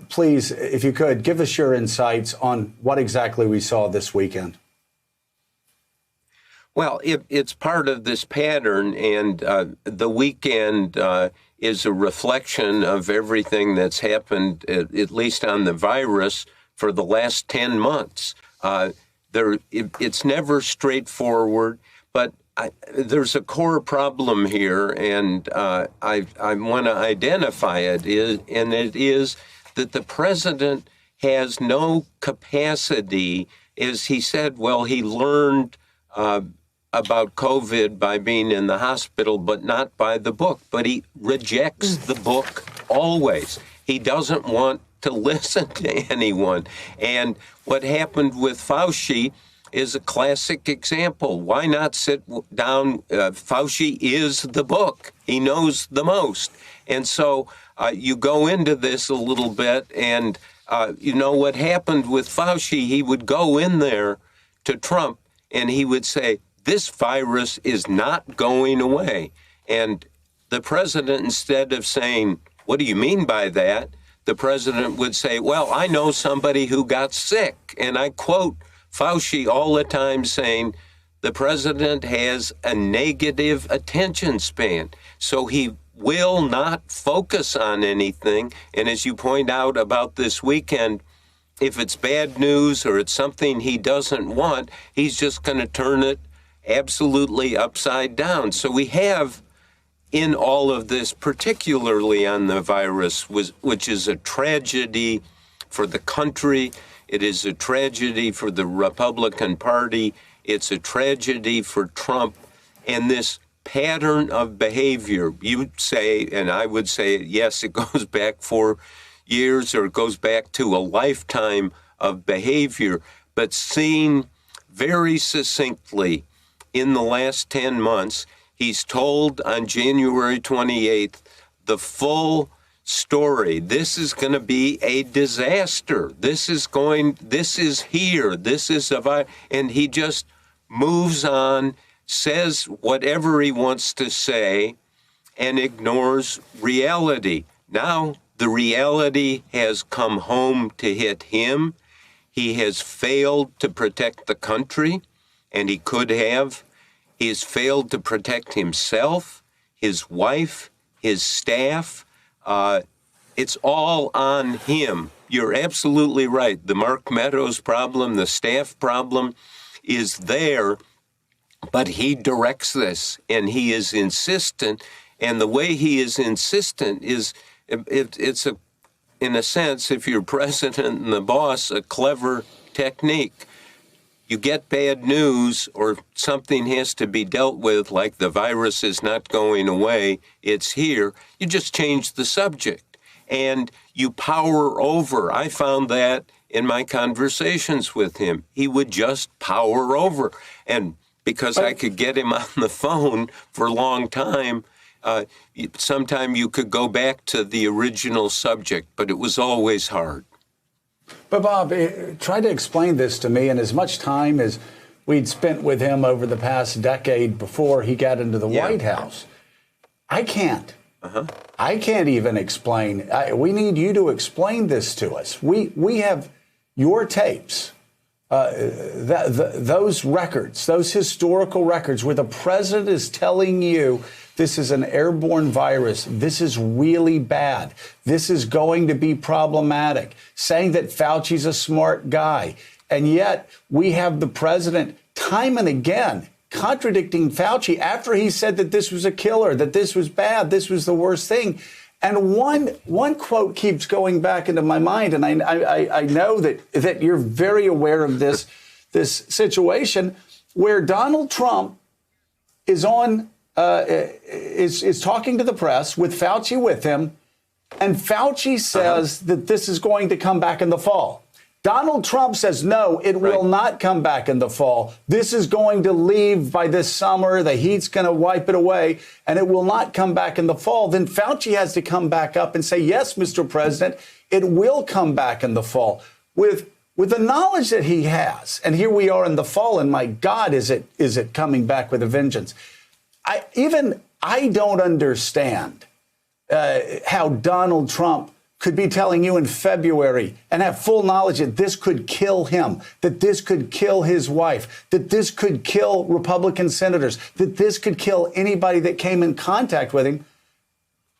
Please, if you could, give us your insights on what exactly we saw this weekend. Well, it's part of this pattern, and the weekend is a reflection of everything that's happened, at least on the virus, for the last 10 months. It's never straightforward, but there's a core problem here, and I want to identify it, and it is that the president has no capacity, as he said, well, he learned about COVID by being in the hospital, but not by the book. But he rejects the book always. He doesn't want to listen to anyone. And what happened with Fauci is a classic example. Why not sit down? Fauci is the book. He knows the most. And so you go into this a little bit, and you know what happened with Fauci? He would go in there to Trump, and he would say, this virus is not going away. And the president, instead of saying, what do you mean by that? The president would say, well, I know somebody who got sick. And I quote Fauci all the time saying, the president has a negative attention span. So he will not focus on anything. And as you point out about this weekend, if it's bad news or it's something he doesn't want, he's just going to turn it absolutely upside down. So we have in all of this, particularly on the virus, which is a tragedy for the country. It is a tragedy for the Republican Party. It's a tragedy for Trump. And this pattern of behavior, you say, and I would say, yes, it goes back 4 years or it goes back to a lifetime of behavior, but seen very succinctly in the last 10 months, he's told on January 28th the full story. This is going to be a disaster. This is here. This is and he just moves on, says whatever he wants to say, and ignores reality. Now the reality has come home to hit him. He has failed to protect the country, and he could have. He has failed to protect himself, his wife, his staff. It's all on him. You're absolutely right. The Mark Meadows problem, the staff problem is there, but he directs this, and he is insistent. And the way he is insistent is, it's in a sense, if you're president and the boss, a clever technique. You get bad news or something has to be dealt with, like the virus is not going away, it's here, you just change the subject and you power over. I found that in my conversations with him. He would just power over. And because I could get him on the phone for a long time, sometime you could go back to the original subject, but it was always hard. But Bob, try to explain this to me in as much time as we'd spent with him over the past decade before he got into the White House. I can't. I can't even explain. We need you to explain this to us. We have your tapes, those records, those historical records where the president is telling you this is an airborne virus. This is really bad. This is going to be problematic, saying that Fauci's a smart guy. And yet we have the president time and again contradicting Fauci after he said that this was a killer, that this was bad, this was the worst thing. And one quote keeps going back into my mind, and I know that you're very aware of this situation where Donald Trump is on is talking to the press with Fauci with him, and Fauci says that this is going to come back in the fall. Donald Trump says, no, it will not come back in the fall. This is going to leave by this summer. The heat's going to wipe it away, and it will not come back in the fall. Then Fauci has to come back up and say, yes, Mr. President, it will come back in the fall. With the knowledge that he has, and here we are in the fall, and my God, is it coming back with a vengeance? I don't understand how Donald Trump could be telling you in February and have full knowledge that this could kill him, that this could kill his wife, that this could kill Republican senators, that this could kill anybody that came in contact with him,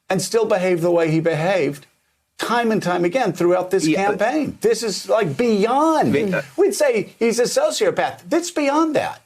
and still behave the way he behaved time and time again throughout this campaign. This is like beyond. We'd say he's a sociopath. That's beyond that.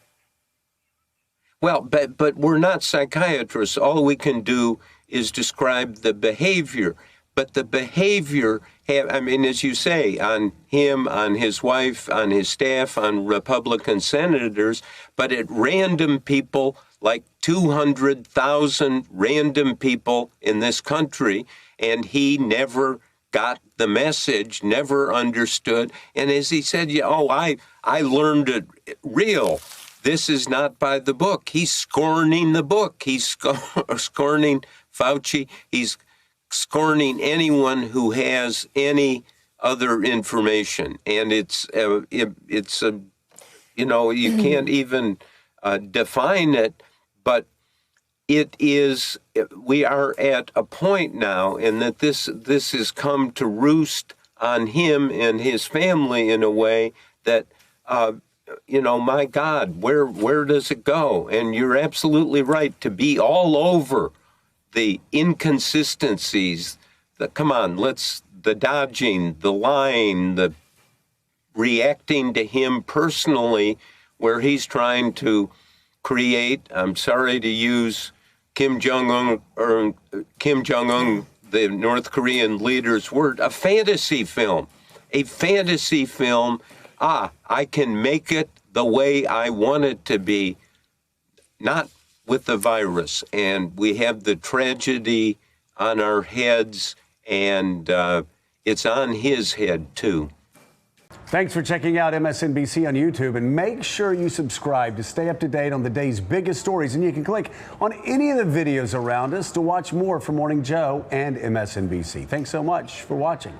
Well, but we're not psychiatrists. All we can do is describe the behavior. But the behavior, as you say, on him, on his wife, on his staff, on Republican senators, but at random people, like 200,000 random people in this country, and he never got the message, never understood. And as he said, I learned it real. This is not by the book. He's scorning the book. He's scorning Fauci. He's scorning anyone who has any other information. And you can't even define it, but it is, we are at a point now, and that this has come to roost on him and his family in a way that, my God, where does it go? And you're absolutely right to be all over the inconsistencies, the dodging, the lying, the reacting to him personally, where he's trying to create, I'm sorry to use Kim Jong-un, the North Korean leader's word, a fantasy film. A fantasy film. I can make it the way I want it to be, not with the virus. And we have the tragedy on our heads, and it's on his head, too. Thanks for checking out MSNBC on YouTube, and make sure you subscribe to stay up to date on the day's biggest stories. And you can click on any of the videos around us to watch more from Morning Joe and MSNBC. Thanks so much for watching.